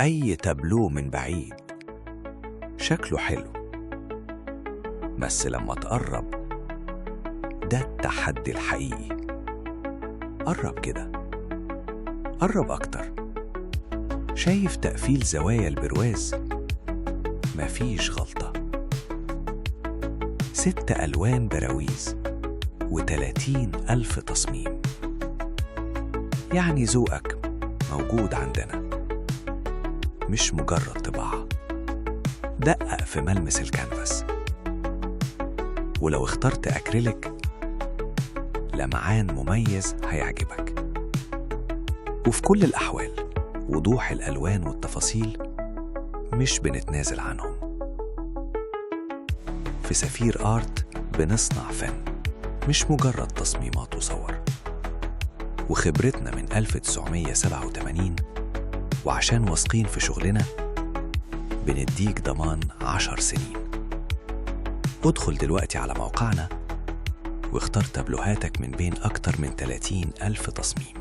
أي تابلو من بعيد شكله حلو، بس لما تقرب ده التحدي الحقيقي. قرب كده، قرب أكتر. شايف تقفيل زوايا البرواز؟ مفيش غلطة. 6 ألوان براويز و30,000 تصميم. يعني ذوقك موجود عندنا، مش مجرد طباعة. دقق في ملمس الكانفاس، ولو اخترت أكريليك لمعان مميز هيعجبك. وفي كل الأحوال وضوح الألوان والتفاصيل مش بنتنازل عنهم. في سفير آرت بنصنع فن، مش مجرد تصميمات وصور. وخبرتنا من 1987، وعشان واثقين في شغلنا بنديك ضمان 10 سنين. ادخل دلوقتي على موقعنا واختار تابلوهاتك من بين أكتر من 30,000 تصميم.